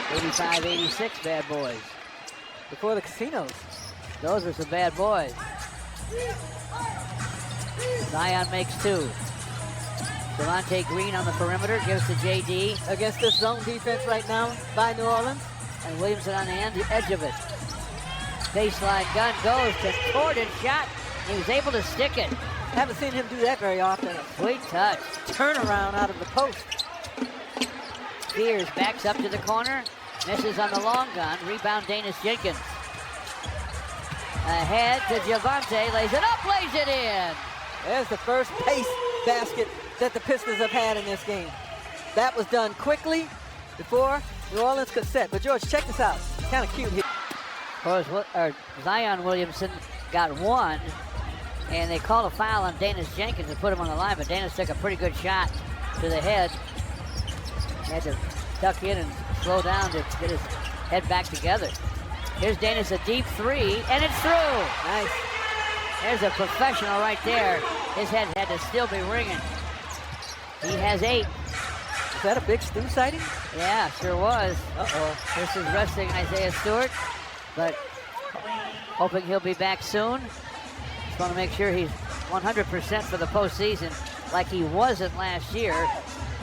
85-86 bad boys. Before the casinos. Those are some bad boys. Zion makes two. Devontae Green on the perimeter, gives to JD. Against this zone defense right now by New Orleans. And Williamson on the edge of it. Baseline gun goes to Gordon, shot. He was able to stick it. Haven't seen him do that very often. Sweet touch. Turnaround out of the post. Spears backs up to the corner. Misses on the long gun. Rebound Danis Jenkins. Ahead to Javante. Lays it up, lays it in. There's the first pace basket that the Pistons have had in this game. That was done quickly before New Orleans could set. But George, check this out. Kind of cute here. Of course, Zion Williamson got one, and they called a foul on Danis Jenkins and put him on the line, but Danis took a pretty good shot to the head. He had to duck in and slow down to get his head back together. Here's Danis, a deep three, and it's through. Nice. There's a professional right there. His head had to still be ringing. He has 8. Is that a big Stu sighting? Yeah, sure was. Uh-oh. This is resting Isaiah Stewart, but hoping he'll be back soon. Just want to make sure he's 100% for the postseason like he wasn't last year.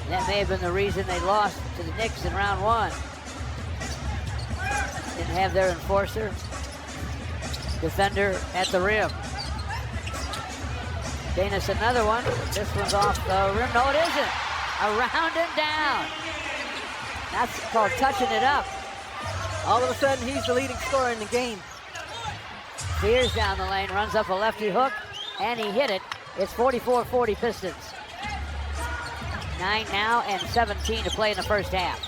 That may have been the reason they lost to the Knicks in round 1. Didn't have their enforcer. Defender at the rim. Danis another one. This one's off the rim. No, it isn't. Around and down. That's called touching it up. All of a sudden, he's the leading scorer in the game. Spears down the lane, runs up a lefty hook, and he hit it. It's 44-40 Pistons. 9 now and 17 to play in the first half.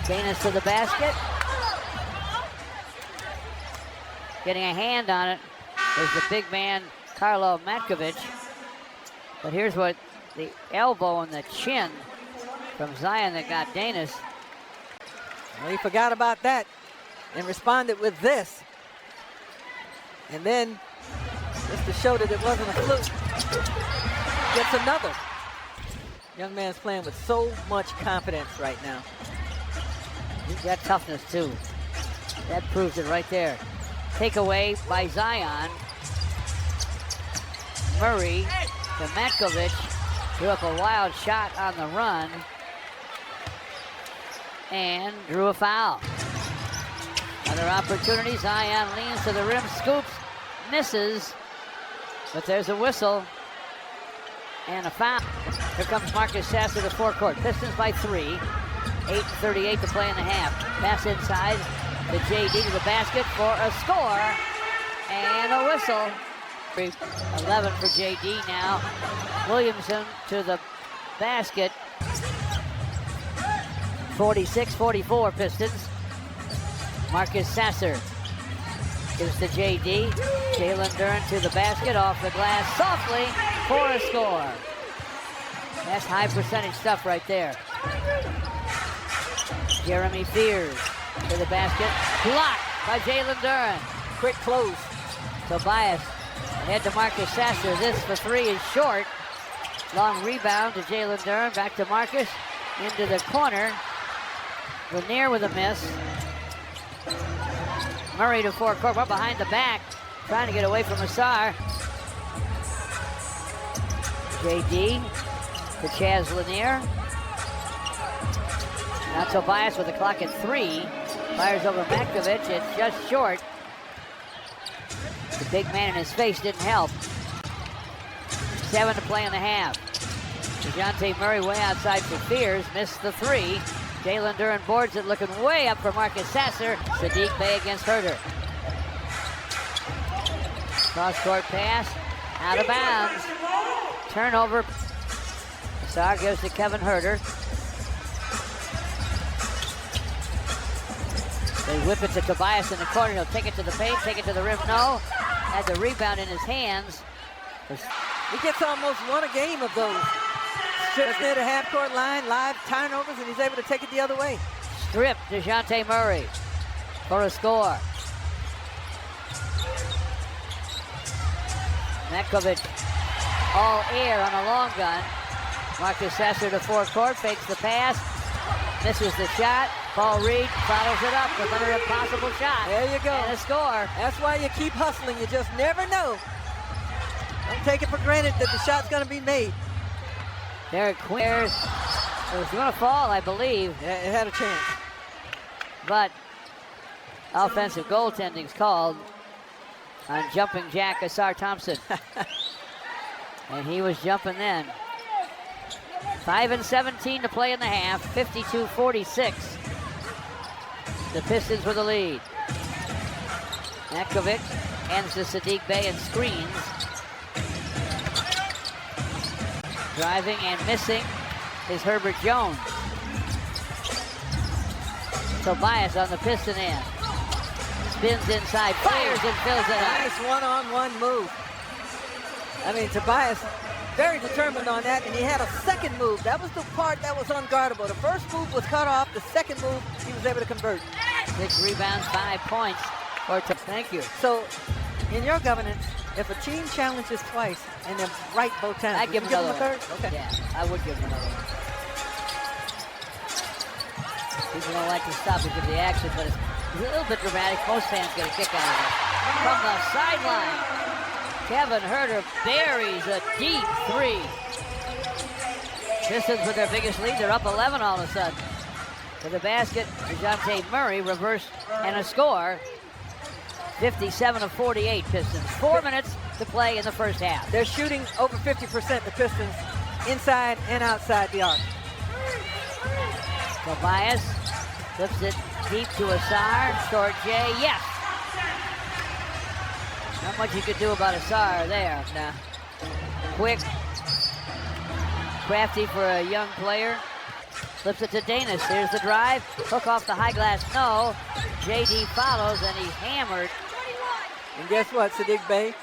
Danis to the basket. Getting a hand on it is the big man, Karlo Matkovic. But here's what the elbow and the chin from Zion that got Danis. Well, he forgot about that and responded with this. And then, just to show that it wasn't a fluke, gets another. Young man's playing with so much confidence right now. He's got toughness too. That proves it right there. Takeaway by Zion. Murray to Matkovic. Threw up a wild shot on the run. And drew a foul. Another opportunity. Zion leans to the rim, scoops, misses. But there's a whistle and a foul. Here comes Marcus Sasser to forecourt. Pistons by 3. 8:38 to play in the half. Pass inside to JD to the basket for a score and a whistle. 11 for JD now. Williamson to the basket. 46-44 Pistons. Marcus Sasser gives to JD. Jalen Duren to the basket, off the glass softly for a score. That's high percentage stuff right there. Jeremy Fears to the basket. Blocked by Jalen Duren. Quick close. Tobias ahead to Marcus Sasser. This for 3 is short. Long rebound to Jalen Duren. Back to Marcus. Into the corner. Lanier with a miss. Murray to forecourt. We're behind the back. Trying to get away from Assar. JD to Chaz Lanier. Now Tobias with the clock at 3. Fires over Matkovic. It's just short. The big man in his face didn't help. 7 to play in the half. DeJounte Murray way outside for Fears. Missed the 3. Jalen Duren boards it, looking way up for Marcus Sasser. Sadiq Bey against Herter. Cross-court pass. Out of bounds. Turnover. Assar gives to Kevin Herter. They whip it to Tobias in the corner. He'll take it to the paint, take it to the rim. No. Had the rebound in his hands. He gets almost one a game of those. Strips near the half-court line, live turnovers, and he's able to take it the other way. Stripped DeJounte Murray for a score. Matkovic all air on a long gun. Marcus Sasser to forecourt, fakes the pass, misses the shot. Paul Reed follows it up with another impossible shot. There you go. And a score. That's why you keep hustling. You just never know. Don't take it for granted that the shot's going to be made. Derek Quinn. It was going to fall, I believe. Yeah, it had a chance. But offensive goaltending's called on jumping jack Asar Thompson. And he was jumping then. 5:17 to play in the half, 52-46. The Pistons with the lead. Nakovic hands to Sadiq Bey and screens. Driving and missing is Herbert Jones. Tobias on the Piston end. Spins inside, fires and fills it up. Nice one-on-one move. I mean, Tobias very determined on that, and he had a second move. That was the part that was unguardable. The first move was cut off. The second move, he was able to convert. 6 rebounds, 5 points. Thank you. So, in your governance, if a team challenges twice and they're right both times, I'd give him another a third? one. Okay. Yeah, I would give him another one. People don't like to stop and give the action, but it's a little bit dramatic. Most fans get a kick out of it. From the sideline, Kevin Herter buries a deep 3. Pistons with their biggest lead. They're up 11 all of a sudden. To the basket, DeJounte Murray, reverse and a score. 57-48 Pistons. 4 minutes to play in the first half. They're shooting over 50%, the Pistons, inside and outside the arc. Tobias flips it deep to Asar. Short J, yes. Not much you could do about Asar there. Nah. Quick, crafty for a young player. Flips it to Danis. Here's the drive. Hook off the high glass. No. JD follows, and he's hammered. And guess what, Sadiq Bey?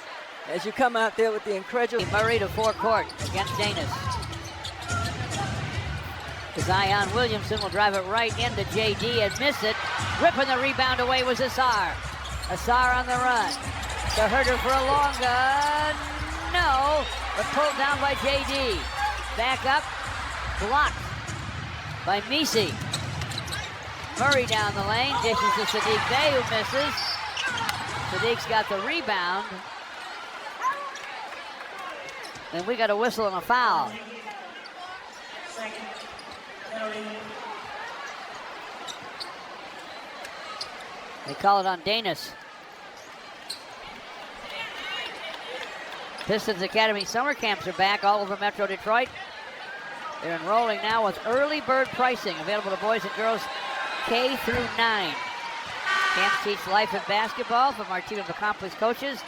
As you come out there with the incredulous... Murray to forecourt against Danis. Zion Williamson will drive it right into JD and miss it. Ripping the rebound away was Asar. Asar on the run. To Herter for a long gun. No, but pulled down by JD. Back up, blocked by Misi. Murray down the lane, dishes to Sadiq Bey, who misses. Sadiq's got the rebound. And we got a whistle and a foul. They call it on Danis. Pistons Academy summer camps are back all over Metro Detroit. They're enrolling now with early bird pricing, available to boys and girls K through 9. Camps teach life and basketball from our team of accomplished coaches